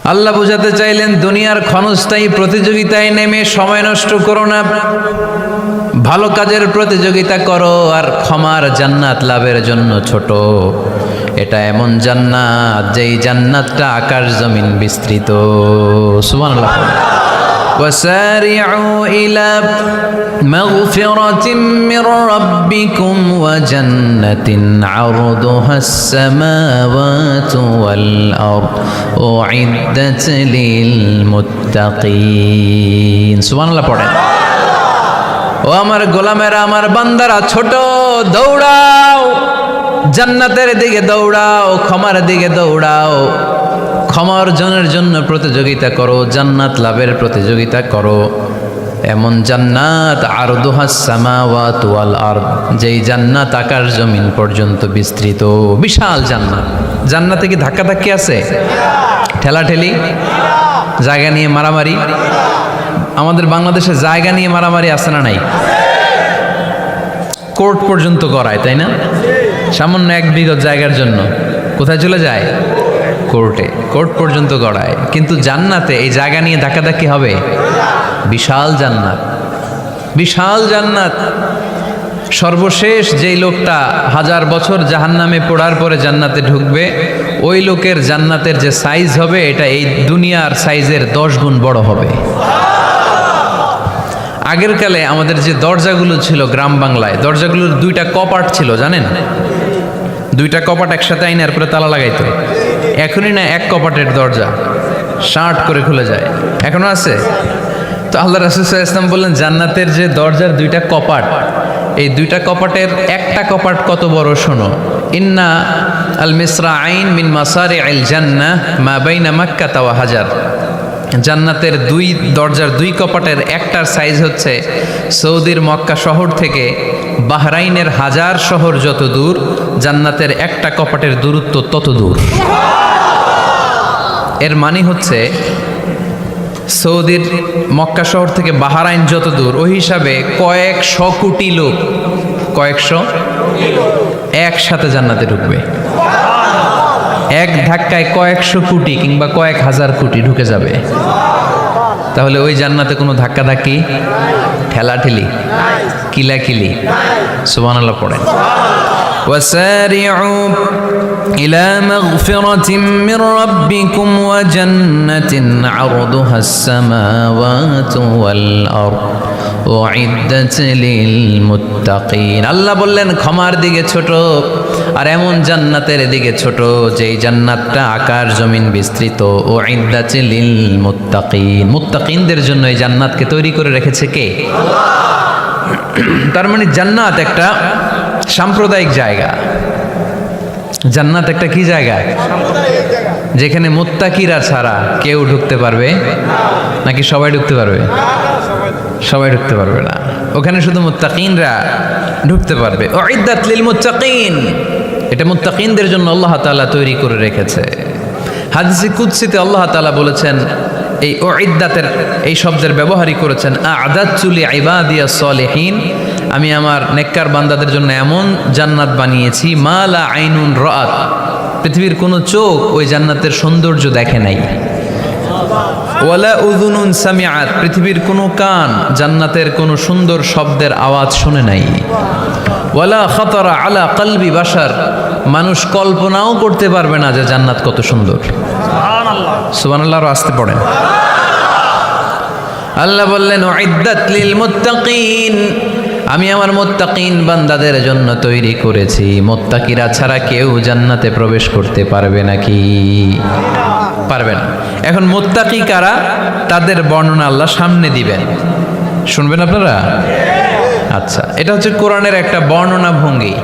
আল্লাহ বোঝাতে চাইলেন দুনিয়ার ক্ষণস্থায়ী প্রতিযোগিতায় নেমে সময় নষ্ট করো না, ভালো কাজের প্রতিযোগিতা করো। আর ক্ষমার জান্নাত লাভের জন্য ছোট, এটা এমন জান্নাত যেই জান্নাতটা আকাশ জমিন বিস্তৃত। সুবহানাল্লাহ। وسارعوا إلى مغفرة من ربكم وجنة عرضها السماوات والأرض أعدت للمتقين। سبحان الله পড়েন। ও আমার গোলামেরা, আমার বান্দারা, ছোট দৌড়াও, জান্নাতের দিকে দৌড়াও, ক্ষমার দিকে দৌড়াও। ক্ষমা অর্জনের জন্য প্রতিযোগিতা করো, জান্নাত লাভের প্রতিযোগিতা করো। এমন জান্নাত আরদুহাস সামাওয়াতু ওয়াল আরদ, যেই জান্নাত আকাশ জমিন পর্যন্ত বিস্তৃত, বিশাল জান্নাত। জান্নাতে কি ধাক্কাধাক্কি আছে? ঠেলাঠেলি, জায়গা নিয়ে মারামারি? আমাদের বাংলাদেশে জায়গা নিয়ে মারামারি আছে না নাই? কোর্ট পর্যন্ত করায়, তাই না? সামান্য এক বিঘত জায়গার জন্য কোথায় চলে যায়? কোর্টে। কোর্ট পর্যন্ত গড়ায়। কিন্তু জান্নাতে এই জায়গা নিয়ে ধাক্কাধাক্কি হবে? বিশাল জান্নাত, বিশাল জান্নাত। সর্বশেষ যেই লোকটা 1000 বছর জাহান্নামে পড়ার পরে জান্নাতে ঢুকবে, ওই লোকের জান্নাতের যে সাইজ হবে, এটা এই দুনিয়ার সাইজের 10 গুণ বড় হবে। আগের কালে আমাদের যে দরজাগুলো ছিল গ্রাম বাংলায়, দরজাগুলোর 2টা কপাট ছিল, জানেন? 2টা কপাট একসাথে আইনার পরে তালা লাগাইতো। এখনই না এক কপাটের দরজা শার্ট করে খুলে যায়, এখনো আছে। তো আল্লাহ রাসূল সাল্লাল্লাহু আলাইহি ওয়াসাল্লাম বললেন, জান্নাতের যে দরজার 2টা কপাট, এই 2টা কপাটের একটা কপাট কত বড় শোনো। ইন্না আল মিসরাআইন মিন মাসারিআল জান্নাহ মা বাইনা মাক্কাহ ওয়া হাজার। জান্নাতের 2 দরজার 2 কপাটের একটার সাইজ হচ্ছে সৌদির মক্কা শহর থেকে বাহরাইনের হাজার শহর যত দূর, জান্নাতের একটা কপাটের দূরত্ব তত দূর। এর মানে হচ্ছে সৌদির মক্কা শহর থেকে বাহরাইন যত দূর, ওই হিসাবে কয়েকশো কোটি লোক, কয়েকশো একসাথে জান্নাতে ঢুকবে। এক ধাক্কায় কয়েকশো কোটি কিংবা কয়েক হাজার কোটি ঢুকে যাবে। তাহলে ওই জান্নাতে কোনো ধাক্কাধাক্কি, ঠেলাঠেলি, কিলাকিলি? সুবহানাল্লাহ পড়েন। وسارعوا إلى مغفرة من ربكم وجنة عرضها السماوات والأرض أعدت للمتقين। আল্লাহ বললেন ক্ষমার দিকে ছোট, আর এমন জান্নাতের দিকে ছোট যেই জান্নাতটা আকাশ জমিন বিস্তৃত। উইদ্দাত লিল মুত্তাকিন, মুত্তাকিনদের জন্য এই জান্নাতকে তৈরি করে রেখেছে কে? তার মানে জান্নাত একটা সাম্প্রদায়িক জায়গা। জান্নাত একটা কি জায়গা? যেখানে মুত্তাকিরা ছাড়া কেউ ঢুকতে পারবে নাকি সবাই ঢুকতে পারবে? সবাই ঢুকতে পারবে না, ওখানে শুধু মুত্তাকিনরা ঢুকতে পারবে। উইদ্দাত লিল মুত্তাকিন, এটা মুত্তাকিনদের জন্য আল্লাহ তাআলা তৈরি করে রেখেছে। হাদিসে কুদসিতে আল্লাহ তাআলা বলেছেন, এই উইদ্দাতের এই শব্দের ব্যবহারই করেছেন, আ'দাতু লিইবাদিয়াস সালিহিন, আমি আমার নেককার বান্দাদের জন্য এমন জান্নাত বানিয়েছি, মা লা আইনুন রাআত, পৃথিবীর কোনো চোখ ওই জান্নাতের সৌন্দর্য দেখে নাই। ওয়ালা উযুনুন সামিআত, পৃথিবীর কোনো কান জান্নাতের কোনো সুন্দর শব্দের আওয়াজ শুনে নাই। ওয়ালা খাতারা আলা কলবি বাশার, মানুষ কল্পনাও করতে পারবে না যে জান্নাত কত সুন্দর। সুবহানাল্লাহ, সুবহানাল্লাহ। আর আসতে পড়েন। আল্লাহ বললেন উইদ্দাত লিল মুত্তাকিন, আমি আমার মুত্তাকিন বান্দাদের জন্য তৈরি করেছি। মুত্তাকিরা ছাড়া কেউ জান্নাতে প্রবেশ করতে পারবে নাকি? পারবে না। এখন মুত্তাকি কারা, তাদের বর্ণনা আল্লাহ সামনে দিবেন, শুনবেন আপনারা? আচ্ছা, এটা হচ্ছে কোরআনের একটা বর্ণনা ভঙ্গি।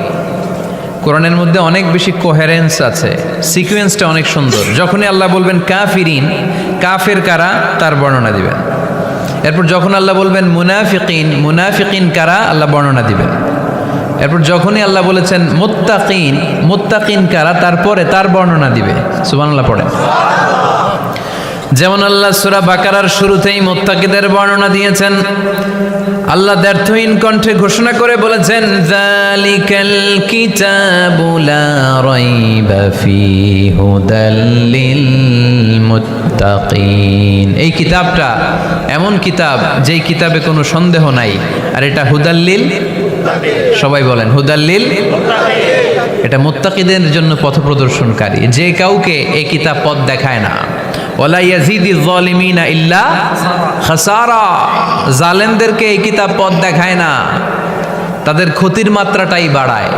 কোরআনের মধ্যে অনেক বেশি কোহেরেন্স আছে, সিকোয়েন্সটা অনেক সুন্দর। যখনই আল্লাহ বলবেন কাফিরিন, কাফের কারা, তার বর্ণনা দিবেন। এরপর যখন আল্লাহ বলবেন মুনাফিকিন, মুনাফিকিন কারা, আল্লাহ বর্ণনা দিবেন। এরপর যখনই আল্লাহ বলেছেন মুত্তাকিন, মুত্তাকিন কারা, তারপরে তার বর্ণনা দিবে। সুবহানাল্লাহ পড়েন। যেমন আল্লাহ সূরা বাকারার শুরুতেই মুত্তাকিদের বর্ণনা দিয়েছেন। আল্লাহ দ্ব্যর্থহীন কণ্ঠে ঘোষণা করে বলেছেন, যালিকাল কিতাবু লা রাইবা ফীহি হুদাল লিল মুত্তাকিন। এই কিতাবটা এমন কিতাব যেই কিতাবে কোনো সন্দেহ নাই, আর এটা হুদাল লিল, সবাই বলেন হুদাল লিল, এটা মুত্তাকিদের জন্য পথ প্রদর্শনকারী। যে কাউকে এই কিতাব পথ দেখায় না। ওয়ালা ইয়াজিদিজ যালিমিনা ইল্লা খাসারা, জালেমদেরকে এই কিতাব পথ দেখায় না, তাদের ক্ষতির মাত্রাটাই বাড়ায়।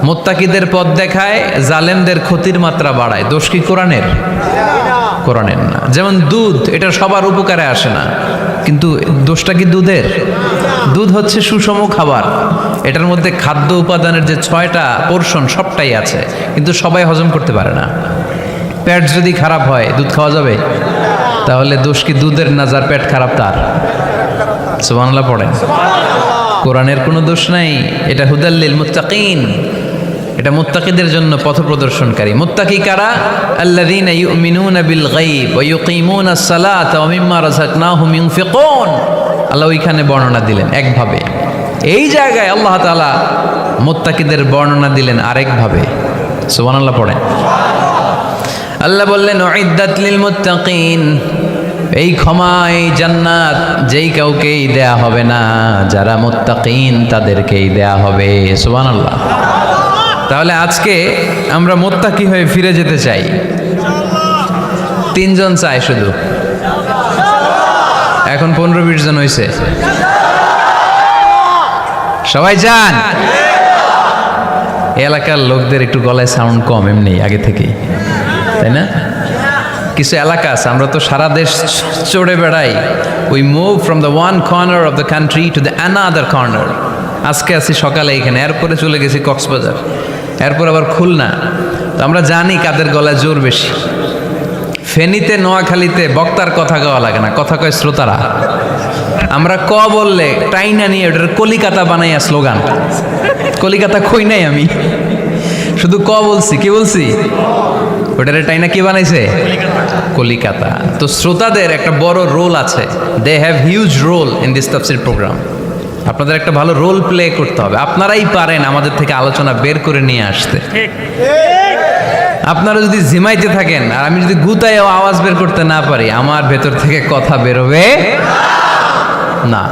মুত্তাকিদের পথ দেখায়, জালেমদের ক্ষতির মাত্রা বাড়ায়। দোষ কি কোরআনের? কোরআনের না। যেমন দুধ, এটা সবার উপকারে আসে না, কিন্তু দোষটা কি দুধের? দুধ হচ্ছে সুষম খাবার, এটার মধ্যে খাদ্য উপাদানের যে 6টা পোর্শন সবটাই আছে, কিন্তু সবাই হজম করতে পারে না। পেট যদি খারাপ হয় দুধ খাওয়া যাবে? তাহলে দোষ কি দুধের না যার পেট খারাপ তার? সুবহানাল্লাহ পড়েন। কোরআনের কোনো দোষ নাই, এটা হুদাল লিল মুত্তাকিন, এটা মুত্তাকিদের জন্য পথ প্রদর্শনকারী। মুত্তাকি কারা? আল্লাযীনা ইউমিনুনা বিল গায়ব ওয়া ইউকিমুনাস সালাতা ওয়া মিম্মা রাযাকনাহুম ইউনফিকুন। আল্লাহ ওইখানে বর্ণনা দিলেন একভাবে, এই জায়গায় আল্লাহ তাআলা মুত্তাকিদের বর্ণনা দিলেন আরেকভাবে। সুবহানাল্লাহ পড়েন। আল্লাহ বললেন উইদ্দাত লিল মুত্তাকিন, এই ক্ষমা, এই জান্নাত যেই কাউকেই দেয়া হবে না, যারা মুত্তাকিন তাদেরকেই দেয়া হবে। সুবহানাল্লাহ। তাহলে আজকে আমরা মুত্তাকি হয়ে ফিরে যেতে চাই। 3 জন চাই শুধু, এখন 15-20 জন হয়েছে। সবাই যান। এলাকার লোকদের একটু গলায় সাউন্ড কম এমনি আগে থেকেই, তাই না? কিছু এলাকা আছে, আমরা তো সারা দেশ চড়ে বেড়াই। We move from the one corner of the country to the another corner. আজকে আছি সকালে এখানে, এরপরে চলে গেছি কক্সবাজার, এরপর আবার খুলনা। তো আমরা জানি কাদের গলায় জোর বেশি। ফেনীতে, নোয়াখালীতে বক্তার কথা গাওয়া লাগে না, কথা কয় শ্রোতারা। আমরা ক বললে টাইনা নিয়ে ওটার কলিকাতা বানাইয়া স্লোগান। কলিকাতা কই নাই আমি, শুধু ক বলছি। কি বলছি? ওটার টাইনা কি বানাইছে? কলিকাতা। তো শ্রোতাদের একটা বড় রোল আছে, they have huge role in this তাফসীর প্রোগ্রাম। আপনাদের একটা ভালো রোল প্লে করতে হবে। আপনারাই পারেন আমাদের থেকে আলোচনা বের করে নিয়ে আসতে। আপনারা যদি ঝিমাইতে থাকেন আর আমি যদি গুতায় আওয়াজ বের করতে না পারি, আমার ভেতর থেকে কথা বেরোবে না।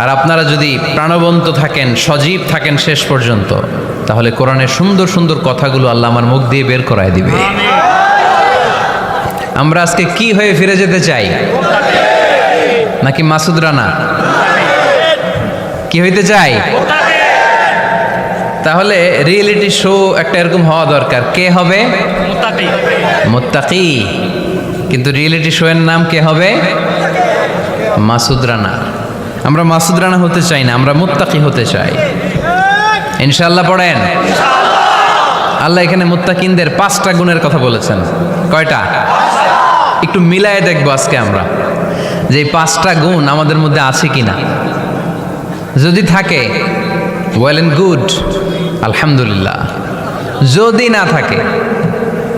আর আপনারা যদি প্রাণবন্ত থাকেন, সজীব থাকেন শেষ পর্যন্ত, তাহলে কোরআনের সুন্দর সুন্দর কথাগুলো আল্লাহ আমার মুখ দিয়ে বের করায় দিবে। আমরা আজকে কি হয়ে ফিরে যেতে চাই? নাকি মাসুদ রানা? কি হইতে চাই? তাহলে রিয়েলিটি শো একটা এরকম হওয়া দরকার। কে হবে? মুত্তাকি। কিন্তু রিয়েলিটি শো এর নাম কে হবে? মাসুদ রানা। আমরা মাসুদ রানা হতে চাই না, আমরা মুত্তাকি হতে চাই। ইনশাআল্লাহ পড়েন। আল্লাহ এখানে মুত্তাকিনদের 5টা গুণের কথা বলেছেন। কয়টা? একটু মিলায়ে দেখবো আজকে আমরা যে 5টা গুণ আমাদের মধ্যে আছে কিনা। যদি থাকে ওয়েল এন্ড গুড, আলহামদুলিল্লাহ। যদি না থাকে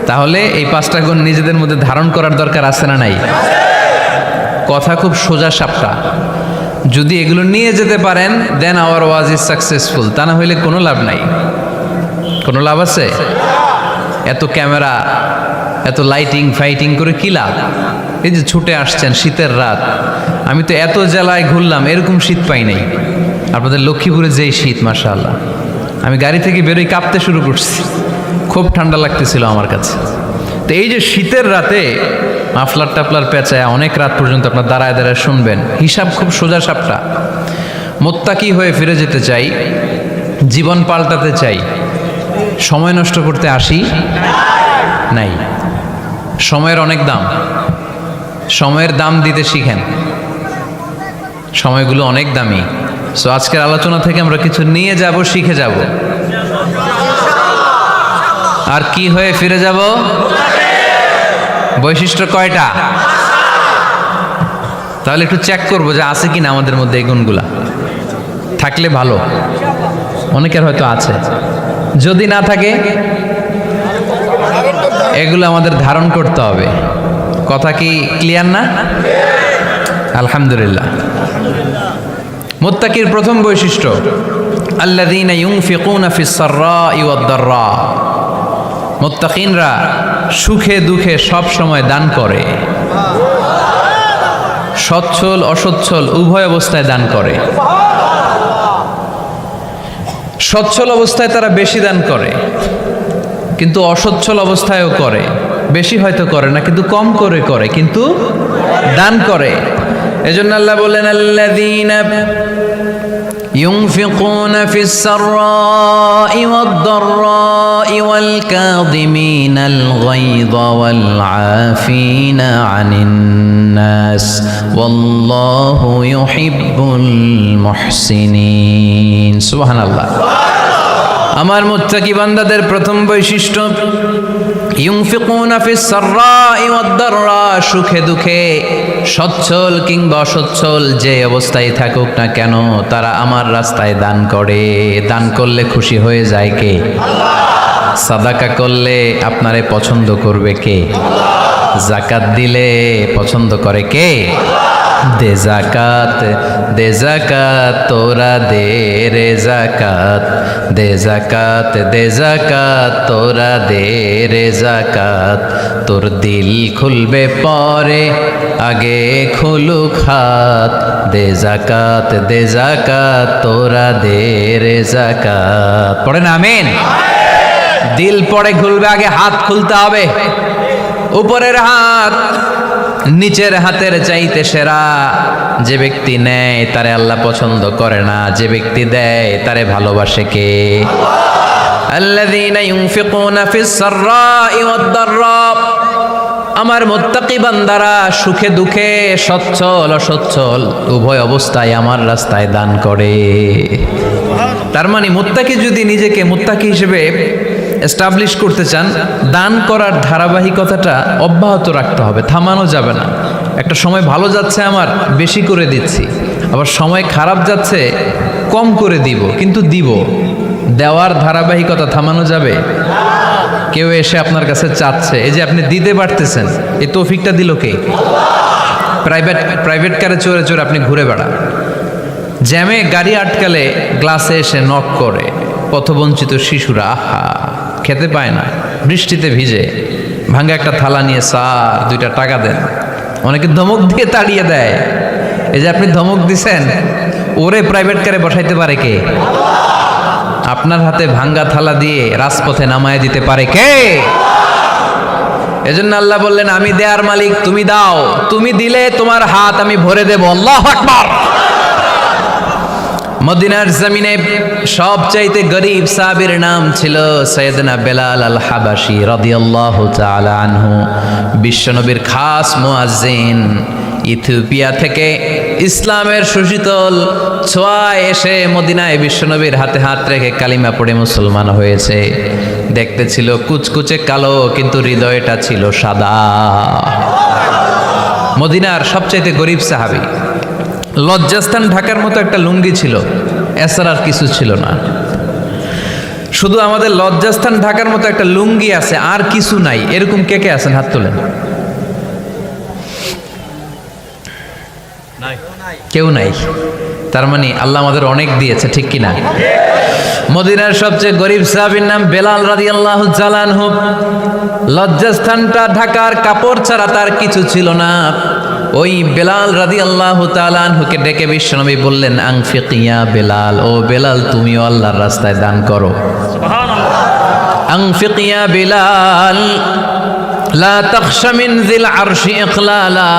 তাহলে এই 5টা গুণ নিজেদের মধ্যে ধারণ করার দরকার আছে না নাই? কথা খুব সোজা সাপটা। যদি এগুলো নিয়ে যেতে পারেন দেন আওয়ার ওয়াজ ইজ সাকসেসফুল। তা না হইলে কোনো লাভ নাই। কোনো লাভ আছে? এত ক্যামেরা, এত লাইটিং ফাইটিং করে কি লাভ? এই যে ছুটে আসছেন শীতের রাত, আমি তো এত জেলায় ঘুরলাম, এরকম শীত পাই নাই। আপনাদের লক্ষ্মীপুরে যেই শীত, মাশাআল্লাহ। আমি গাড়ি থেকে বেরোই কাঁপতে শুরু করছি, খুব ঠান্ডা লাগতেছিল আমার কাছে। তো এই যে শীতের রাতে মাফলার টাফলার পেঁচায় অনেক রাত পর্যন্ত আপনার দাঁড়ায় দাঁড়ায় শুনবেন, হিসাব খুব সোজা সাপটা। মুত্তাকি হয়ে ফিরে যেতে চাই, জীবন পাল্টাতে চাই, সময় নষ্ট করতে আসি নাই। সময়ের অনেক দাম, সময়ের দাম দিতে শিখেন। সময়গুলো অনেক দামি। সো আজকের আলোচনা থেকে আমরা কিছু নিয়ে যাব, শিখে যাব। আর কি হয়ে ফিরে যাব? বৈশিষ্ট্য কয়টা? তাহলে একটু চেক করবো যে আছে কিনা আমাদের মধ্যে এই গুণগুলা। থাকলে ভালো, অনেকের হয়তো আছে। যদি না থাকে এগুলো আমাদের ধারণ করতে হবে। কথা কি ক্লিয়ার না? আলহামদুলিল্লাহ। মুত্তাকির প্রথম বৈশিষ্ট্য আল্লাযীনা ইউনফিকুনা ফিস সাররাই ওয়াদ দাররা। মুত্তাকিনরা সুখে দুঃখে সব সময় দান করে, সচ্ছল অসচ্ছল উভয় অবস্থায় দান করে। সচ্ছল অবস্থায় তারা বেশি দান করে, কিন্তু অসচ্ছল অবস্থায়ও করে। বেশি হয়তো করে না, কিন্তু কম করে করে, কিন্তু দান করে। এজন্য আল্লাহ বললেন আল্লাযীনা ينفقون في السراء والضراء والكاظمين الغيظ والعافين عن الناس والله يحب المحسنين سبحان الله। আমার মুত্তাকি বান্দাদের প্রথম বৈশিষ্ট্য ইউনফিকুনা ফিস সাররাই ওয়াদ দাররা, সুখে দুঃখে সচ্ছল কিংবা অসচ্ছল যে অবস্থায় থাকুক না কেন তারা আমার রাস্তায় দান করে। দান করলে খুশি হয়ে যায় কে? আল্লাহ। সাদাকা করলে আপনারে পছন্দ করবে কে? আল্লাহ। যাকাত দিলে পছন্দ করে কে? দে জাকাত, দে জাকাত তোরা দে রে জাকাত, দে জাকাত, দে জাকাত তোরা দে রে জাকাত। তোর দিল খুলবে পরে আগে খুলুক হাত, দে জাকাত, দে জাকাত তোরা দে রে জাকাত। পড়েন আমিন। দিল পরে খুলবে, আগে হাত খুলতে হবে। উপরের হাত নিচের হাতের চাইতে সেরা। যে ব্যক্তি নেয় তারে আল্লাহ পছন্দ করে না, যে ব্যক্তি দেয় তারে ভালোবাসে কে? আল্লাযীনা ইউনফিকুনা ফিস সাররাই ওয়াদ দাররা। আমার মুত্তাকি বান্দারা সুখে দুঃখে সচ্ছল অসচ্ছল উভয় অবস্থায় আমার রাস্তায় দান করে। তার মানে মুত্তাকি যদি নিজেকে মুত্তাকি হিসেবে এস্টাবলিশ করতে চান, দান করার ধারাবাহিকতাটা অব্যাহত রাখতে হবে, থামানো যাবে না। একটা সময় ভালো যাচ্ছে আমার, বেশি করে দিচ্ছি, আবার সময় খারাপ যাচ্ছে, কম করে দিব, কিন্তু দিব। দেওয়ার ধারাবাহিকতা থামানো যাবে? কেউ এসে আপনার কাছে চাচ্ছে, এই যে আপনি দিতে পারতেছেন, এই তৌফিকটা দিল কে? প্রাইভেট কারে চড়ে চড়ে আপনি ঘুরে বেড়ান, জ্যামে গাড়ি আটকালে গ্লাসে এসে নক করে, পথবঞ্চিত শিশুরা আহা খেতে পায় না, বৃষ্টিতে ভিজে ভাঙ্গা একটা থালা নিয়ে স্যার 2টা টাকা দেন। অনেকে ধমক দিয়ে তাড়িয়ে দেয়। এই যে আপনি ধমক দিছেন, ওরে প্রাইভেট কারে বসাইতে পারে কে? আপনার হাতে ভাঙ্গা থালা দিয়ে রাজপথে নামায় দিতে পারে কে? এজন্য আল্লাহ বললেন আমি দেয়ার মালিক, তুমি দাও, তুমি দিলে তোমার হাত আমি ভরে দেব। আল্লাহু আকবার। মদিনার জমিনে সবচাইতে গরিব সাহাবীর নাম ছিল সৈয়দনা বেলাল আল হাবাসী রাদিয়াল্লাহু তাআলা আনহু। বিশ্বনবীর খাস মুয়াজ্জিন। ইথিওপিয়া থেকে ইসলামের সুশীতল ছোঁয়ায় এসে মদিনায় বিশ্বনবীর হাতে হাত রেখে কালিমা পড়ে মুসলমান হয়েছে। দেখতে ছিল কুচকুচে কালো, কিন্তু হৃদয়টা ছিল সাদা। মদিনার সবচাইতে গরিব সাহাবী। লজ্জাস্থান ঢাকার মতো একটা লুঙ্গি ছিল, এছাড়া আর কিছু ছিল না। শুধু আমাদের লজ্জাস্থান ঢাকার মতো একটা লুঙ্গি আছে, আর কিছু নাই। এরকম কে কে আছেন? হাত তোলেন। কেউ নাই। তার মানে আল্লাহ আমাদের অনেক দিয়েছে, ঠিক কিনা? মদিনার সবচেয়ে গরিব সাহাবীর নাম বেলাল রাদিয়াল্লাহু তাআলা আনহু। লজ্জাস্থানটা ঢাকার কাপড় ছাড়া তার কিছু ছিল না। ওই বেলাল রাদিয়াল্লাহু তাআলা আনহুকে ডেকে বিশ্বনবী বললেন আনফিক ইয়া বেলাল, ও বেলাল তুমিও আল্লাহর রাস্তায় দান করো। সুবহানাল্লাহ। আনফিক ইয়া বেলাল লা তাখশা মিন যিল আরশি ইখলালা।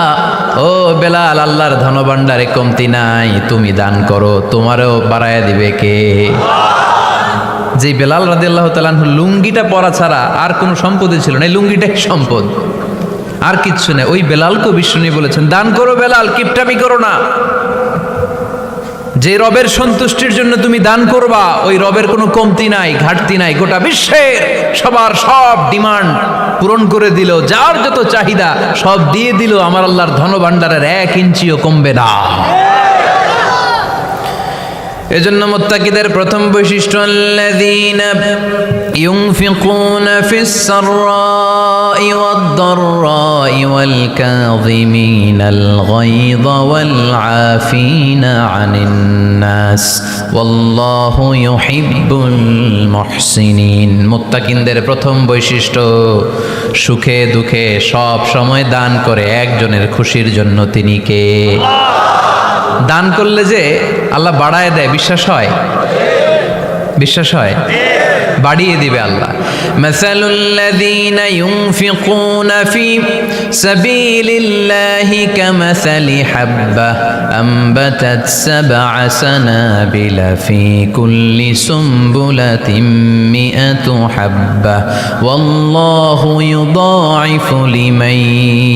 ও বেলাল, আল্লাহর ধনভাণ্ডারে কমতি নাই, তুমি দান করো, তোমারও বাড়ায়া দিবে কে? যে বেলাল রাদিয়াল্লাহু তাআলা আনহু লুঙ্গিটা পরা ছাড়া আর কোনো সম্পদই ছিল না, এই লুঙ্গিটাই সম্পদ, আর কিচ্ছু নেই। ওই বেলালকে বিষ্ণু বলেছেন দান করো বেলাল, কিপটামি করো না। যে রবের সন্তুষ্টির জন্য তুমি দান করবা, ওই রবের কোনো কমতি নাই, ঘাটতি নাই। গোটা বিশ্বের সবার সব ডিমান্ড পূরণ করে দিল, যার যত চাহিদা সব দিয়ে দিল, আমার আল্লাহর ধনভাণ্ডারের 1 ইঞ্চিও কমবে না। এজন্য মুত্তাকিদের প্রথম বৈশিষ্ট্য আল্লাযীনা ইউনফিকুনা ফিস সাররাই ওয়াদ দাররাই ওয়াল কাযিমিনাল গায়যা ওয়াল আফিনা আনিন নাস ওয়াল্লাহু ইউহিব্বুল মুহসিনিন। মুত্তাকিনদের প্রথম বৈশিষ্ট্য সুখে দুঃখে সব সময় দান করে একজনের খুশির জন্য, তিনি কে? দান করলে যে আল্লাহ বাড়ায় দেয়, বিশ্বাস হয়? বিশ্বাস হয়? বাড়িয়ে দিবে আল্লাহ। মাসালুল্লাযীনা ইউনফিকুনা ফি সাবিলিল্লাহি কামাসালি হাব্বা আমবাতাত সাবআ সানাবিলা ফি কুল্লি সুমবুলাতিন মিআতু হাব্বা ওয়াল্লাহু ইউদাঈফু লিমান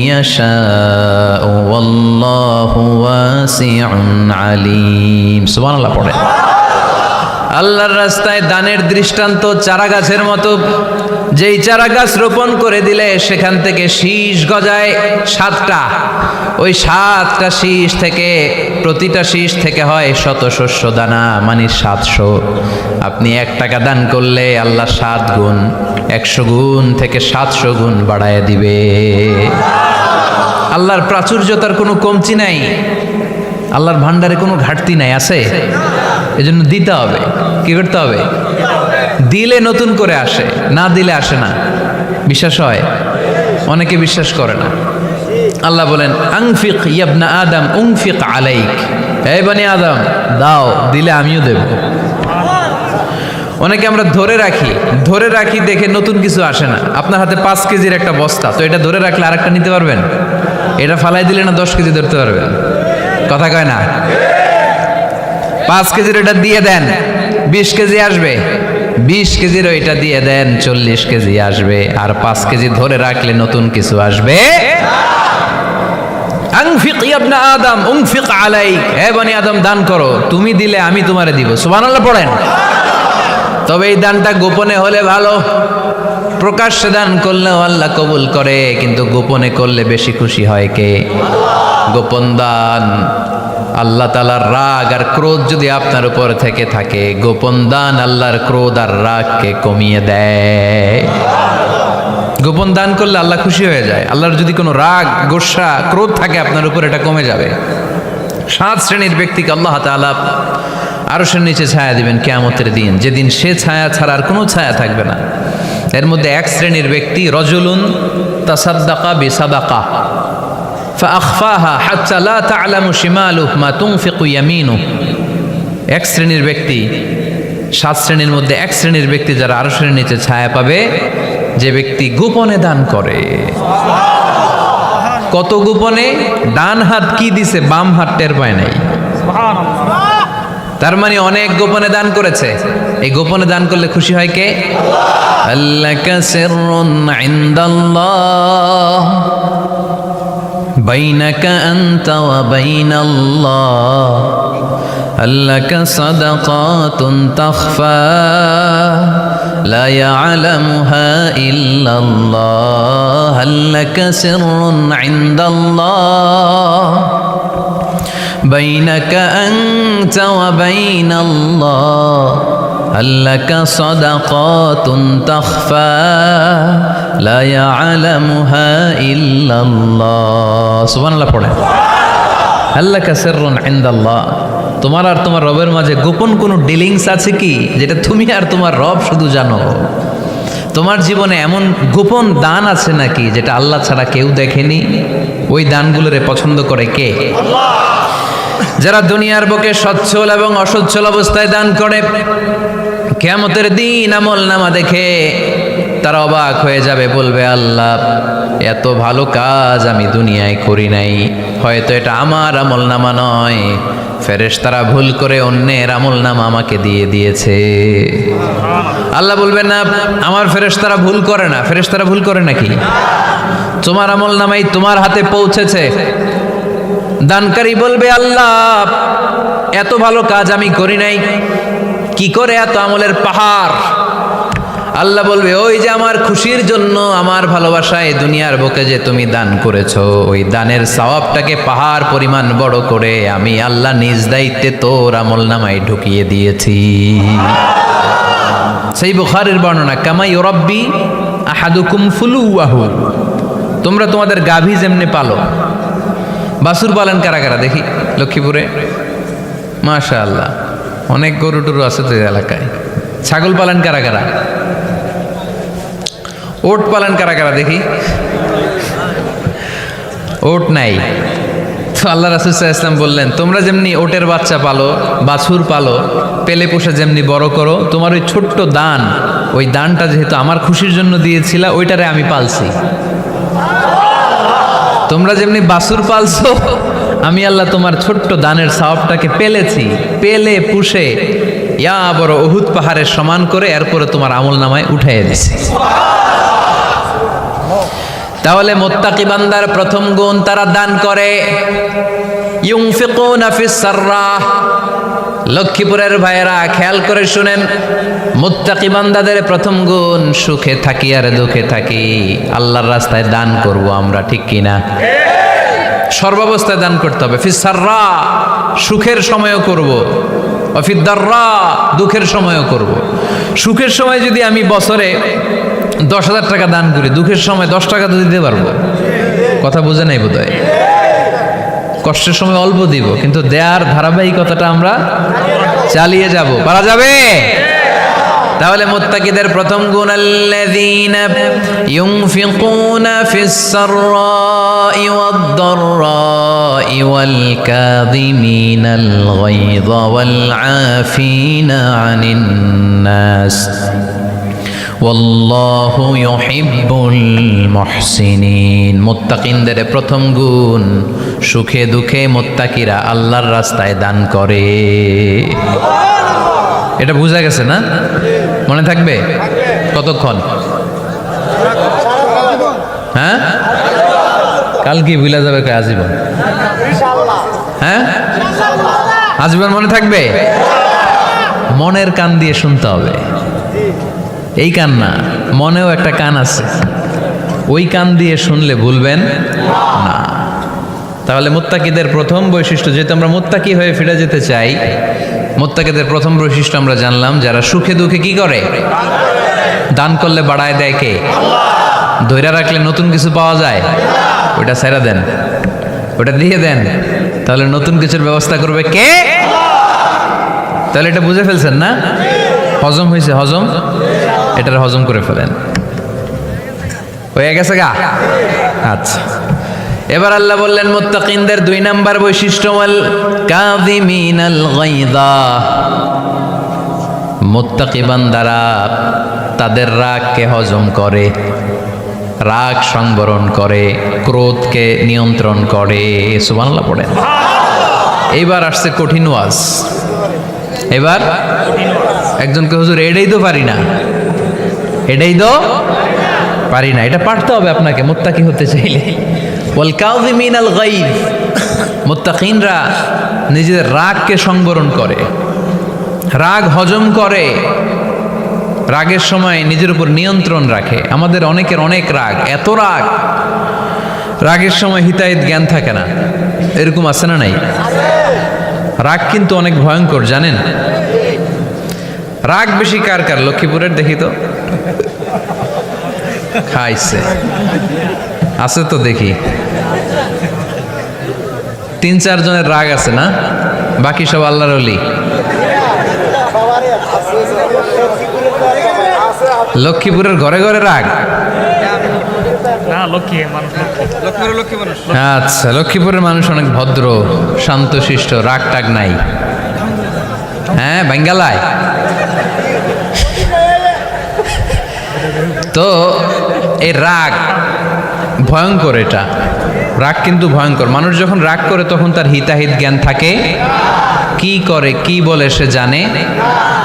ইয়াশাউ ওয়াল্লাহু ওয়াসিউন আলীম। সুবহানাল্লাহ পড়ে। আল্লাহর রাস্তায় দানের দৃষ্টান্ত চারা গাছের মতো। যেই চারা গাছ রোপণ করে দিলে সেখান থেকে শীষ গজায় 7টা। ওই 7টা শীষ থেকে প্রতিটা শীষ থেকে হয় শত শস্য দানা, মানে 700। আপনি 1 টাকা দান করলে আল্লাহ 7 গুণ, 100 গুণ থেকে 700 গুণ বাড়ায় দিবে। আল্লাহর প্রাচুর্যতার কোনো কমতি নাই, আল্লাহর ভান্ডারে কোনো ঘাটতি নাই, আছে? এজন্য দিতে হবে। কি করতে হবে? দিলে নতুন করে আসে, না দিলে আসে না। বিশ্বাস হয়? অনেকে বিশ্বাস করে না। আল্লাহ বলেন আনফিক ইয়া আদম উনফিক আলাইক, হে বনি আদম দাও, দিলে আমিও দেব। অনেকে আমরা ধরে রাখি দেখে নতুন কিছু আসে না। আপনার হাতে 5 কেজির একটা বস্তা, তো এটা ধরে রাখলে আরেকটা নিতে পারবেন? এটা ফালাই দিলে না 10 কেজি ধরতে পারবেন? কথা কয় না? 5 কেজির এটা দিয়ে দেন, 20 কেজি আসবে। 20 কেজির ওইটা দিয়ে দেন, 40 কেজি আসবে। আর 5 কেজি ধরে রাখলে নতুন কিছু আসবে। আনফিক ইয়া ইবনা আদম উনফিক আলাইক, হে বনি আদম দান করো, তুমি দিলে আমি তোমারে দিব। সুবহানাল্লাহ পড়েন। তবে এই দানটা গোপনে হলে ভালো। প্রকাশ্যে দান করলেও আল্লাহ কবুল করে, কিন্তু গোপনে করলে বেশি খুশি হয় কে? গোপন দান। আল্লাহ তাআলার রাগ আর ক্রোধ যদি আপনার উপর থেকে থাকে, গোপন দান আল্লাহর ক্রোধ আর রাগকে কমিয়ে দেয়। গোপন দান করলে আল্লাহ খুশি হয়ে যায়। আল্লাহর যদি কোনো রাগ, গোসা, ক্রোধ থাকে আপনার উপর, এটা কমে যাবে। 7 শ্রেণীর ব্যক্তিকে আল্লাহ তাআলা আরশের নিচে ছায়া দিবেন কিয়ামতের দিন, যেদিন সে ছায়া ছাড়া আর কোনো ছায়া থাকবে না। এর মধ্যে 1 শ্রেণীর ব্যক্তি রজুলুন তাসাদ্দাকা বিসাদাকা ফাআখফাহা হাত্তা লা তা'লামু শিমালুহু মা তুনফিকু ইয়ামিনুহু। 1 শ্রেণীর ব্যক্তি, 7 শ্রেণীর মধ্যে 1 শ্রেণীর ব্যক্তি যারা আরশের নিচে ছায়া পাবে, যে ব্যক্তি গোপনে দান করে। কত গোপনে? ডান হাত কি দিছে, বাম হাত টের পায় নাই। তার মানে অনেক গোপনে দান করেছে। এই গোপনে দান করলে খুশি হয় কে? আল্লাকা সিররুন ইনদাল্লাহ বাইনাকা আনতা ওয়া বাইনাল্লাহ আল্লাকা সাদাকাতুন তাখফা লা ইয়ালামুহা ইল্লাল্লাহ আল্লাকা সিররুন ইনদাল্লাহ বাইনাকা আনতা ওয়া বাইনাল্লাহ আল্লাকা সাদাকাতুন তাখফা লা ইয়ালামুহা ইল্লাল্লাহ। সুবহানাল্লাহ পড়ে। আল্লাকা সিররুন ইনদাল্লাহ, তোমার আর তোমার রবের মাঝে গোপন কোনো ডিলিংস আছে কি, যেটা তুমি আর তোমার রব শুধু জানো? তোমার জীবনে এমন গোপন দান আছে নাকি যেটা আল্লাহ ছাড়া কেউ দেখেনি? ওই দানগুলোরে পছন্দ করে কে? আল্লাহ। যারা দুনিয়ার বুকে সচ্ছল এবং অসচ্ছল অবস্থায় দান করে, কিয়ামতের দিন আমল নামা দেখে তারা অবাক হয়ে যাবে, বলবে আল্লাহ এত ভালো কাজ আমি দুনিয়ায় করি নাই, হয়তো এটা আমার আমল নামা নয়, ফেরেশতারা ভুল করে অন্যের আমল নামা আমাকে দিয়ে দিয়েছে। আল্লাহ বলবেন না, আমার ফেরেশতারা ভুল করে না। ফেরেশতারা ভুল করে নাকি? তোমার আমল নামাই তোমার হাতে পৌঁছেছে। দানকারী বলবে আল্লাহ এত ভালো কাজ আমি করি নাই, কি করে এত আমলের পাহাড় আল্লাহ বলবে ওই যে আমার খুশির জন্য আমার ভালোবাসায় দুনিয়ার বুকে যে তুমি দান করেছো, ওই দানের সওয়াবটাকে পাহাড় পরিমাণ বড় করে আমি আল্লাহ নিজ দায়িত্বে তোর আমলনামায় ঢুকিয়ে দিয়েছি। সেই বুখারীর বর্ণনা, কামা ইউরাব্বি আহাদুকুম ফুলুয়াহু, তোমরা তোমাদের গাভী যেমনি পালো। বাছুর পালেন কারা কারা দেখি লক্ষ্মীপুরে? মাশাআল্লাহ, অনেক গরু টরু আছে তো এলাকায়। ছাগল পালেন কারা কারা? ওট পালেন কারা কারা দেখি? ওট নাই তো আল্লাহ রাসূল সাল্লাল্লাহু আলাইহি ওয়াসাল্লাম বললেন, তোমরা যেমনি ওটের বাচ্চা পালো, বাছুর পালো, পেলে পোষে যেমনি বড় করো, তোমার ওই ছোট্ট দান, ওই দানটা যেহেতু আমার খুশির জন্য দিয়েছিলা, ওইটারে আমি পালছি। তোমরা যেমনি বাছুর পালছো, আমি আল্লাহ তোমার ছোট্ট দানের সওয়াবটাকে পেলেছি, পেলে পুষে ইয়া বড় উহুদ পাহাড়ের সমান করে এরপরে তোমার আমলনামায় উঠাইয়ে দিছি। তাহলে মুত্তাকি বান্দার প্রথম গুণ, তারা দান করে। ইউনফিকুনা ফিস সাররাহ। লক্ষ্মীপুরের ভাইয়েরা খেয়াল করে শুনেন, মুত্তাকি বান্দাদের প্রথম গুণ, সুখে থাকি আর দুঃখে থাকি আল্লাহর রাস্তায় দান করব আমরা, ঠিক কিনা? সর্বাবস্থায় দান করতে হবে। ফিস সাররা, সুখের সময়ও করব, ফিদ দাররা, দুঃখের সময়ও করব। সুখের সময় যদি আমি বছরে 10,000 টাকা দান করি, দুঃখের সময় 10 টাকা তো দিতে পারবো। কথা বুঝে নাই বোধহয়? কষ্টের সময় অল্প দিব, কিন্তু দেয়ার ধারাবাহিকতাটা আমরা চালিয়ে যাব। পারা যাবে? তাহলে মুত্তাকিদের প্রথম গুণ, আল্লাযীনা ইউনফিকুনা ফিস সাররাই ওয়াদ দাররাই ওয়াল কাযিমিনাল গায়যা ওয়াল আফিনা আনিন নাস ওয়াল্লাহু ইউহিব্বুল মুহসিনিন। মুত্তাকিনদের প্রথম গুণ, সুখে দুঃখে মুত্তাকিরা আল্লাহর রাস্তায় দান করে। এটা বোঝা গেছে না? মনে থাকবে কতক্ষণ? হ্যাঁ, কাল কি ভুলা যাবে? আজীবন? হ্যাঁ, আজীবন মনে থাকবে। মনের কান দিয়ে শুনতে হবে। এই কান না, মনেও একটা কান আছে, ওই কান দিয়ে শুনলে ভুলবেন না। তাহলে মুত্তাকিদের প্রথম বৈশিষ্ট্য, যেহেতু আমরা মুত্তাকি হয়ে ফিরে যেতে চাই, মুত্তাকিদের প্রথম বৈশিষ্ট্য আমরা জানলাম, যারা সুখে দুঃখে কি করে? দান করলে বাড়ায় দেয় কে? ধৈর্য রাখলে নতুন কিছু পাওয়া যায়, ওটা ছেড়ে দেন, ওটা দিয়ে দেন, তাহলে নতুন কিছুর ব্যবস্থা করবে কে? তাহলে এটা বুঝে ফেলছেন না? হজম হয়েছে? হজম, এটার হজম করে ফেলেন। হয়ে গেছে গা? আচ্ছা, এবার আল্লাহ বললেন মুত্তাকিনদের 2 নাম্বার বৈশিষ্ট্য, ওয়াল কাযিমিনাল গায়যা। মুত্তাকি বান্দারা তাদের রাগকে হজম করে, রাগ সংবরণ করে, ক্রোধকে নিয়ন্ত্রণ করে। সুবহানাল্লাহ পড়েন। এইবার আসছে কঠিন ওয়াজ। এবার একজনকে, হুজুর এটাই তো পারি না, এটাই তো পারি না, এটা পারতে হবে আপনাকে মুত্তাকি হতে চাইলে। ওয়াল কাযিমিনাল গায়য, মুত্তাকিনরা নিজেদের রাগকে সংবরণ করে, রাগ হজম করে, রাগের সময় নিজের উপর নিয়ন্ত্রণ রাখে। আমাদের অনেকের অনেক রাগ, এত রাগ, রাগের সময় হিতাহিত জ্ঞান থাকে না, এরকম আছে না নাই? রাগ কিন্তু অনেক ভয়ঙ্কর, জানেন? রাগ বেশি কার কার? লক্ষ্মীপুরের দেখি তো, খাইছে আছে তো দেখি, 3-4 জনের রাগ আছে না? বাকি সব আল্লাহর ওলি। লক্ষ্মীপুরের ঘরে ঘরে রাগ? আচ্ছা, লক্ষ্মীপুরের মানুষ অনেক ভদ্র, শান্তশিষ্ট, রাগ টাগ নাই। হ্যাঁ, বাঙ্গালায় তো এই রাগ ভয়ঙ্কর। এটা রাগ কিন্তু ভয়ঙ্কর। মানুষ যখন রাগ করে তখন তার হিতাহিত জ্ঞান থাকে, কি করে কি বলে সে জানে।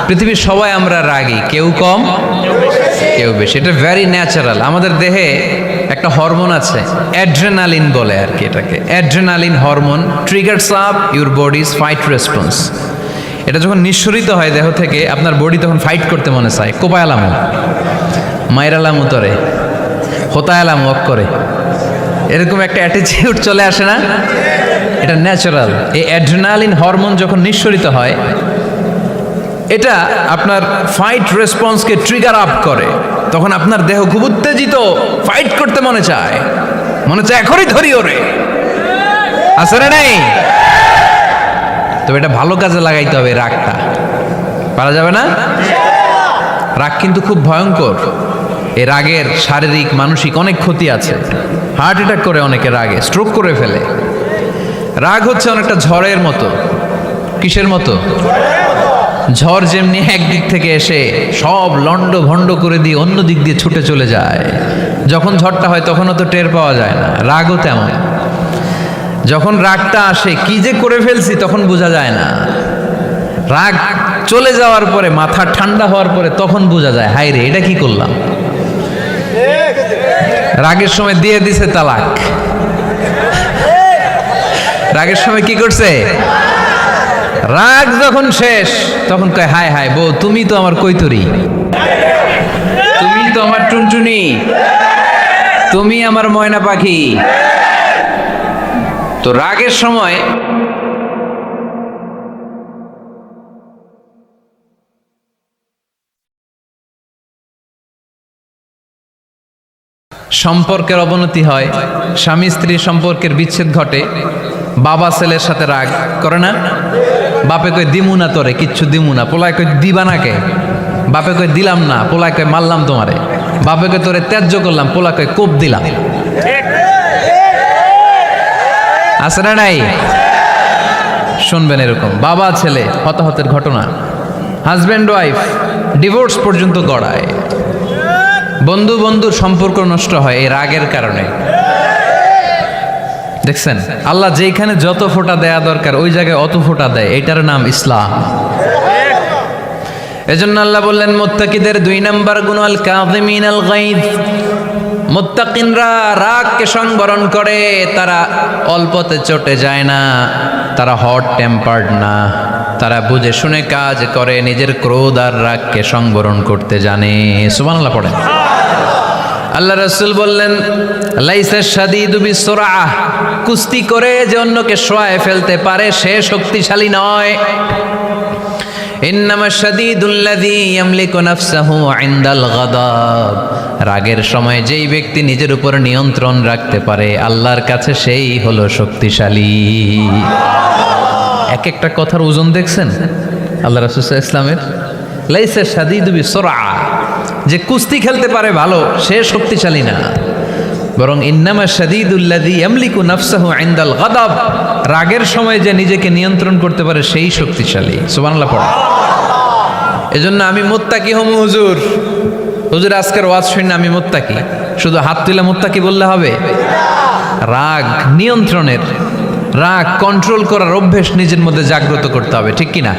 পৃথিবীর সবাই আমরা রাগী, কেউ কম কেউ বেশি, এটা ভেরি ন্যাচারাল। আমাদের দেহে একটা হরমোন আছে, অ্যাড্রেনালিন বলে আর কি এটাকে। Adrenaline hormone triggers up your bodies fight response. এটা যখন নিঃসরিত হয় দেহ থেকে, আপনার বডি তখন ফাইট করতে মনে চায়, কোপায়ালাম। মাইরালাম উতরে, হোতায়ালাম ওয়াক করে, এরকম একটা অ্যাটিটিউড চলে আসে না? এটা ন্যাচারাল। এই অ্যাড্রিনালিন হরমোন যখন নিঃসরিত হয়, এটা আপনার ফাইট রেসপন্সকে ট্রিগার আপ করে। তখন আপনার দেহ খুব উত্তেজিত, ফাইট করতে মনে চায় এখনই ধরি ওরে, আসলে নেই। তবে এটা ভালো কাজে লাগাইতে হবে। রাগটা পারা যাবে না। রাগ কিন্তু খুব ভয়ঙ্কর। এই রাগের শারীরিক মানসিক অনেক ক্ষতি আছে। হার্ট অ্যাটাক করে অনেকে রাগে, স্ট্রোক করে ফেলে। রাগ হচ্ছে অনেকটা ঝড়ের মতো। কিসের মতো? ঝড় যেমনি একদিক থেকে এসে সব লন্ড ভন্ড করে দিয়ে অন্য দিক দিয়ে ছুটে চলে যায়, যখন ঝড়টা হয় তখনও তো টের পাওয়া যায় না। রাগও তেমন। যখন রাগটা আসে, কি যে করে ফেলছি তখন বোঝা যায় না। রাগ চলে যাওয়ার পরে, মাথা ঠান্ডা হওয়ার পরে তখন বোঝা যায়, হায় রে এটা কি করলাম। রাগের সময় দিয়ে দিছে তালাক। রাগের সময় কি করছে? রাগ যখন শেষ তখন কয়, হায় হায় বউ, তুমি তো আমার কৈতরি, তুমি তো আমার টুনটুনি, তুমি আমার ময়না পাখি। তো রাগের সময় সম্পর্কের অবনতি হয়, স্বামী স্ত্রী সম্পর্কের বিচ্ছেদ ঘটে, বাবা ছেলের সাথে রাগ করে না। বাপে কই দিমু না তোরে, কিচ্ছু দিমু না, পোলায় কই দিবা না কে, বাপে কই দিলাম না, পোলায় কই মারলাম তোমারে, বাপে কই তোরে ত্যায্য করলাম, পোলা কই কোপ দিলাম। আছে না নাই? শুনবেন এরকম বাবা ছেলে হতাহতের ঘটনা, হাজব্যান্ড ওয়াইফ ডিভোর্স পর্যন্ত গড়ায়, বন্ধু বন্ধুর সম্পর্ক নষ্ট হয় এই রাগের কারণে। দেখছেন, আল্লাহ যেখানে যত ফোঁটা দেয়া দরকার ওই জায়গায় অত ফোঁটা দেয়। এটার নাম ইসলাম। এজন্য আল্লাহ বললেন, মুত্তাকিদের 2 নাম্বার গুণ আল কাযিমিনাল গায়জ। মুত্তাকিনরা রাগকে সংবরণ করে, তারা অল্পতে চটে যায় না, তারা হট টেম্পার্ড না, তারা বুঝে শুনে কাজ করে, নিজের ক্রোধ আর রাগকে সংবরণ করতে জানে। সুবহানাল্লাহ পড়েন। আল্লাহ রাসূল বললেন, লাইসা শাদীদু বিসুরআহ, কুস্তি করে যে অন্যকে শোয়ায় ফেলতে পারে সে শক্তিশালী নয়। ইন্নামা শাদীদুল্লাযী ইয়ামলিকু নাফসাহু ইনদাল গাদাব, রাগের সময় যেই ব্যক্তি নিজের উপর নিয়ন্ত্রণ রাখতে পারে আল্লাহর কাছে সেই হলো শক্তিশালী। এক একটা কথার ওজন দেখছেন আল্লাহ রাসূল সাল্লাল্লাহু আলাইহি ওয়াসাল্লামের। লাইসা শাদীদু বিসুরআহ, যে কুস্তি খেলতে পারে ভালো সে শক্তিশালী না, বরং ইন্নামা শাদীদুল্লাযী ইয়ামলিকু নাফসাহু ইনদাল গাদাব, রাগের সময় যে নিজেকে নিয়ন্ত্রণ করতে পারে সেই শক্তিশালী। সুবহানাল্লাহ পড়া। এজন্য আমি মুত্তাকি হমু হুজুর। হুজুর আজকের ওয়াজ শুনে আমি মুত্তাকি, শুধু হাত তুলে মুত্তাকি বললে হবে? রাগ নিয়ন্ত্রণের, রাগ কন্ট্রোল করার অভ্যেস নিজের মধ্যে জাগ্রত করতে হবে, ঠিক কিনা?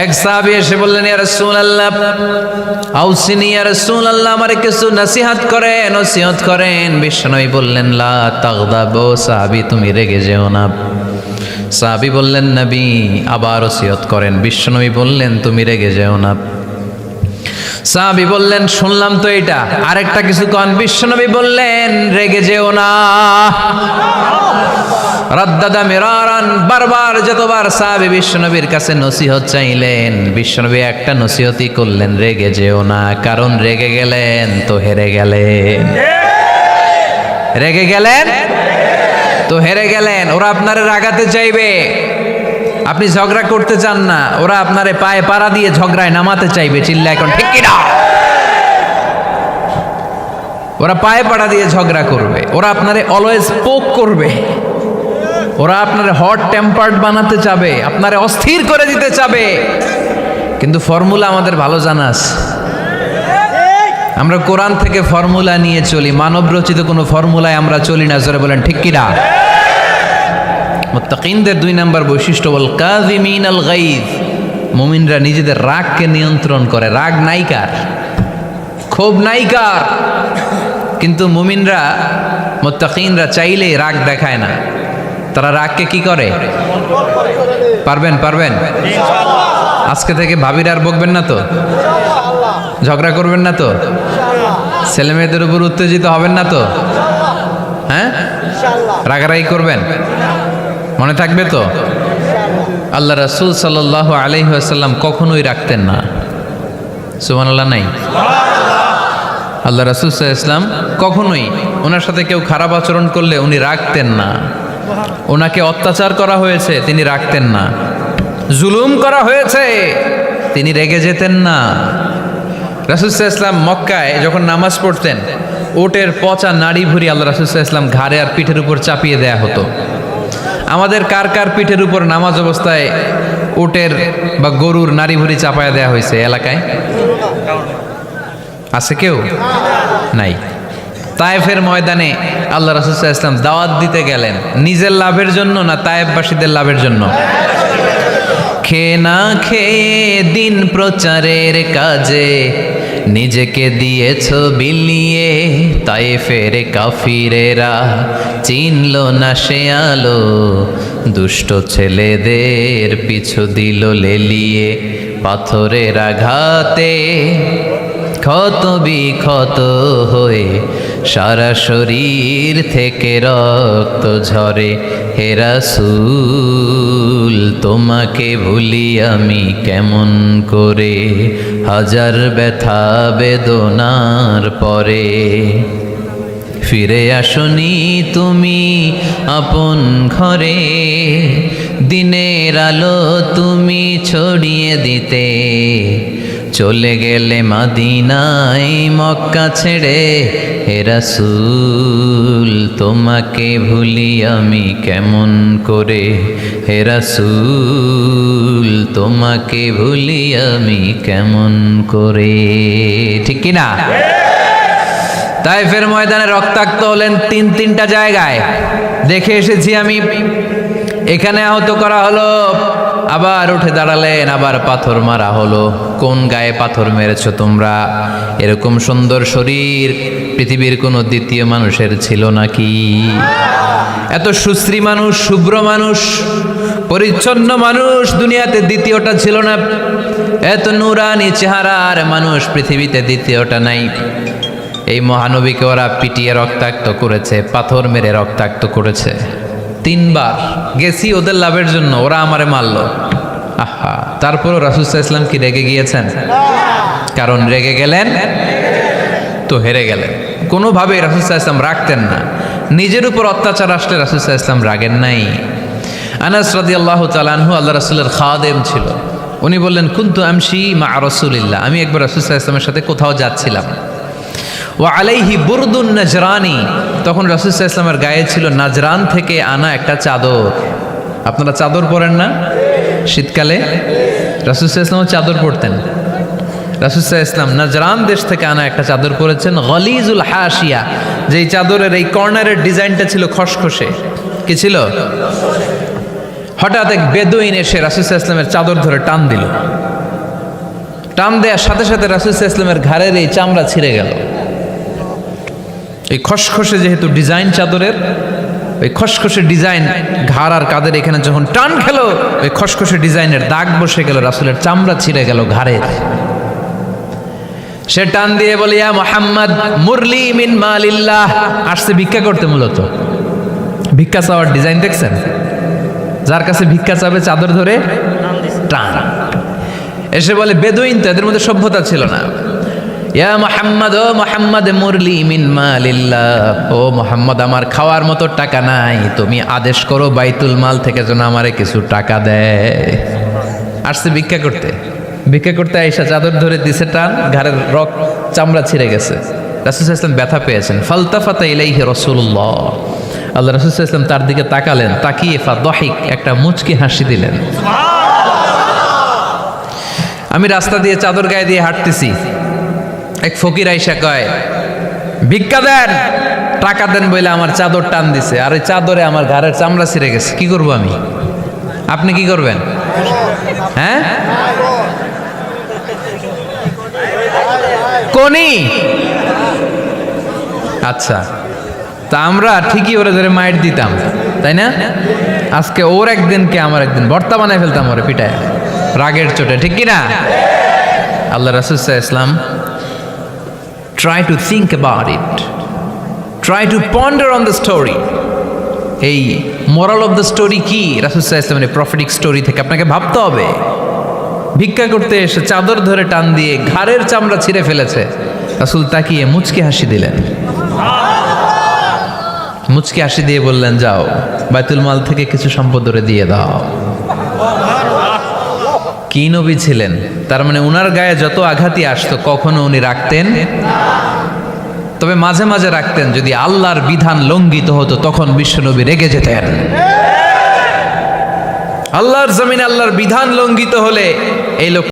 এক সাহাবী এসে বললেন, ইয়া রাসূলুল্লাহ আউসিনি, ইয়া রাসূলুল্লাহ আমারে কিছু নসিহত করেন। বিশ্বনবী বললেন, লা তাগদাব, ও সাহাবী তুমি রেগে যেও না। সাহাবী বললেন, নবী আবার ওসিয়ত করেন। বিশ্বনবী বললেন, তুমি রেগে যেও না। সাহাবী বললেন, শুনলাম তো এটা, আরেকটা কিছু কন। বিশ্বনবী বললেন, রেগে যেও না। রাদ্দাদা মিরারান, বারবার যতবার সাহাবী বিশ্বনবীর কাছে নসিহত চাইলেন, বিশ্বনবী একটা নসিহতই করলেন, রেগে যেও না। কারণ রেগে গেলেন তো হেরে গেলেন, রেগে গেলেন তো হেরে গেলেন। ওরা আপনারে রাগাতে চাইবে, আপনি ঝগড়া করতে চান না, ওরা আপনারে পায়ে পাড়া দিয়ে ঝগড়ায় নামাতে চাইবে। চিল্লা এখন ঠিক কিনা? ওরা পায়ে পাড়া দিয়ে ঝগড়া করবে, ওরা আপনারে অলওয়েজ পোক করবে, ওরা আপনারে হট টেম্পার্ড বানাতে চাবে, আপনারে অস্থির করে দিতে চাবে। কিন্তু ফর্মুলা আমাদের ভালো জানা আছে। আমরা কোরআন থেকে ফর্মুলা নিয়ে চলি, মানব রচিত কোনো ফর্মুলায় আমরা চলি না। জোরে বলেন ঠিক কিনা? মুত্তাকিনদের 2 নাম্বার বৈশিষ্ট্য ওয়াল কাযিমিনাল গায়জ, মুমিনরা নিজেদের রাগকে নিয়ন্ত্রণ করে। রাগ নাইকার, ক্ষোভ নাইকার, কিন্তু মুমিনরা মুত্তাকিনরা চাইলেই রাগ দেখায় না। তারা রাগকে কি করে? পারবেন? আজকে থেকে ভাবির আর বকবেন না তো? ঝগড়া করবেন না তো? ছেলে মেয়েদের উপর উত্তেজিত হবেন না তো? হ্যাঁ, রাগারাগি করবেন? মনে থাকবে তো? আল্লাহ রাসূল সাল্লাল্লাহু আলাইহি ওয়াসাল্লাম কখনোই রাখতেন না। সুবহানাল্লাহ নাই? আল্লাহ রাসূল সাল্লাল্লাহু আলাইহি ওয়াসাল্লাম কখনোই ওনার সাথে কেউ খারাপ আচরণ করলে উনি রাখতেন না। ওনাকে অত্যাচার করা হয়েছে, তিনি রাখতেন না। জুলুম করা হয়েছে, তিনি রেগে যেতেন না। রাসূল সাল্লাল্লাহু আলাইহি ওয়াসাল্লাম মক্কায় যখন নামাজ পড়তেন, ওটের পচা নাড়ি ভুঁড়ি আল্লাহ রাসূল সাল্লাল্লাহু আলাইহি ওয়াসাল্লাম ঘাড়ে আর পিঠের উপর চাপিয়ে দেয়া হতো। আমাদের কার কার পিঠের উপর নামাজ অবস্থায় উটের বা গরুর নাড়ি ভুঁড়ি চাপায়া দেয়া হয়েছে এলাকায়? আছে কেউ? নাই। তায়েফের ময়দানে আল্লাহ রাসূল সাল্লাল্লাহু আলাইহি ওয়াসাল্লাম দাওয়াত দিতে গেলেন, নিজের লাভের জন্য না তায়েফবাসীদের লাভের জন্য? খেয়ে না খেয়ে দিন প্রচারের কাজে নিজেকে দিয়েছ বিলিয়ে, তায়েফের কাফিরেরা চিনল না সে আলো, দুষ্ট ছেলেদের পিছু দিল লেলিয়ে, পাথরের আঘাতে ক্ষত বিক্ষত হয়ে সারা শরীর থেকে রক্ত ঝরে। হে রাসূল তোমাকে ভুলি আমি কেমন করে, হাজার ব্যথা বেদনার পরে। ফিরে আসনি তুমি আপন ঘরে, দিনের আলো তুমি ছড়িয়ে দিতে, চলে গেলে মদিনায় মক্কা ছেড়ে। হে রাসূল তোমাকে ভুলি আমি কেমন করে, হে রাসূল তোমাকে ভুলি আমি কেমন করে। ঠিক কি না? তায়েফের ময়দানে রক্তাক্ত হলেন তিনটা জায়গায়, দেখে এসেছি আমি। এখানে আহত করা হলো, আবার উঠে দাঁড়ালেন, আবার পাথর মারা হলো। কোন গায়ে পাথর মেরেছো তোমরা? এরকম সুন্দর শরীর পৃথিবীর কোনো দ্বিতীয় মানুষের ছিল নাকি? এত সুশ্রী মানুষ, শুভ্র মানুষ, পরিচ্ছন্ন মানুষ দুনিয়াতে দ্বিতীয়টা ছিল না। এত নুরানি চেহারার মানুষ পৃথিবীতে দ্বিতীয়টা নাই। এই মহানবীকে ওরা পিটিয়ে রক্তাক্ত করেছে, পাথর মেরে রক্তাক্ত করেছে। 3 বার গেছি ওদের লাভের জন্য, ওরা আমারে মারলো। আহা, তারপরও রাসূল সাল্লাল্লাহু আলাইহি ওয়াসাল্লাম কি রেগে গিয়েছেন? কারণ রেগে গেলেন তো হেরে গেলেন। কোনোভাবেই রাসূল সাল্লাল্লাহু আলাইহি ওয়াসাল্লাম রাখতেন না। নিজের উপর অত্যাচার আসলে রাসূল সাল্লাল্লাহু আলাইহি ওয়াসাল্লাম রাগেন নাই। আনাস রাদিয়াল্লাহু তাআলা আনহু আল্লাহ রাসূলের খাদেম ছিল। উনি বললেন, কুনতু আমশি মা রাসূলিল্লাহ, আমি একবার রাসূল সাল্লাল্লাহু আলাইহি ওয়াসাল্লামের সাথে কোথাও যাচ্ছিলাম। ওয়া আলাইহি বুরদুন নাজরানি, তখন রাসূল সাল্লাল্লাহু আলাইহি ওয়াসাল্লামের গায়ে ছিল নাজরান থেকে আনা একটা চাদর। আপনারা চাদর পরেন না শীতকালে? রাসূল সাল্লাল্লাহু আলাইহি ওয়াসাল্লাম চাদর পরতেন। রাসূল সাল্লাল্লাহু আলাইহি ওয়াসাল্লাম নাজরান দেশ থেকে আনা একটা চাদর পরেছেন, গলিজুল হাশিয়া, যেই চাদরের এই কর্নারের ডিজাইনটা ছিল খসখসে। কি ছিল? হঠাৎ এক বেদুইন এসে রাসূল সাল্লাল্লাহু আলাইহি ওয়াসাল্লামের চাদর ধরে টান দিল। টান দেওয়ার সাথে সাথে রাসূল সাল্লাল্লাহু আলাইহি ওয়াসাল্লামের ঘাড়ের এই চামড়া ছিঁড়ে গেল। এই খসখসে যেহেতু ডিজাইন চাদরের, ওই খসখসে ডিজাইন ঘাড় আর কাদের এখানে যখন টান খেলো, ওই খসখসে ডিজাইনের দাগ বসে গেল, রাসূলের চামড়া ছিঁড়ে গেল ঘাড়ের। সে টান দিয়ে বলে, ইয়া মুহাম্মদ মুরলি মিন মালিল্লাহ, আসছে ভিক্ষা করতে। মূলত ভিক্ষা চাওয়ার ডিজাইন দেখছেন? যার কাছে ভিক্ষা চাবে চাদর ধরে টান। এসে বলে, বেদুইন তো, এদের মধ্যে সভ্যতা ছিল না। ইয়া মুহাম্মদ, ও মুহাম্মদ মুরলি মিন মালিল্লাহ, ও মুহাম্মদ আমার খাওয়ার মতো টাকা নাই, তুমি আদেশ করো বাইতুল মাল থেকে যেন আমারে কিছু টাকা দেয়। আসছে ভিক্ষা করতে। ভিক্ষা করতে আইসা চাদর ধরে দিছে টান, ঘাড়ের রক চামড়া ছিঁড়ে গেছে। রাসূল সাল্লাল্লাহু আলাইহি ওয়াসাল্লাম ব্যথা পেয়েছেন। ফালতাফাতা ইলাইহি রাসূলুল্লাহ, আল্লাহ রাসূল সাল্লাল্লাহু আলাইহি ওয়াসাল্লাম তার দিকে তাকালেন, তাকিয়ে ফাদহিক, একটা মুচকি হাসি দিলেন। আমি রাস্তা দিয়ে চাদর গায়ে দিয়ে হাঁটতেছি, এক ফকির আইসা কয়, ভিক্ষা দেন, টাকা দেন বলে আমার চাদর টান দিছে, আর ওই চাদরে আমার ঘাড়ের চামড়া ছিঁড়ে গেছে। কি করবো আমি? আপনি কি করবেন? হ্যাঁ, কোনি? আচ্ছা, তা আমরা ঠিকই ওরা ধরে মাইর দিতাম, তাই না? আজকে ওর একদিনকে আমার একদিন ভর্তা বানায় ফেলতাম ওরে পিটায়, রাগের চোটে। ঠিক কিনা? আল্লাহ রাসূল সাল্লাল্লাহু আলাইহি ওয়াসাল্লাম try to think about it, try to ponder on the story. এই মোরাল অফ দ্য স্টোরি কি? রাসূল সাল্লাল্লাহু আলাইহি ওয়াসাল্লামের প্রফেটিক স্টোরি থেকে আপনাকে ভাবতে হবে। ভিক্ষা করতে এসে চাদর ধরে টান দিয়ে ঘাড়ের চামড়া ছিঁড়ে ফেলেছে, রাসূল তাকিয়ে মুচকি হাসি দিলেন, মুচকি হাসি দিয়ে বললেন, যাও বাইতুল মাল থেকে কিছু সম্পদ ধরে দিয়ে দাও। কি নবী ছিলেন! তার মানে উনার গায়ে যত আঘাতই আসতো কখনো উনি রাখতেন, তবে মাঝে মাঝে রাখতেন। যদি আল্লাহর বিধান লঙ্ঘিত হতো তখন বিশ্বনবী রেগে যেতেন। আল্লাহর জমিনে আল্লাহর বিধান লঙ্ঘিত হলে এই লোক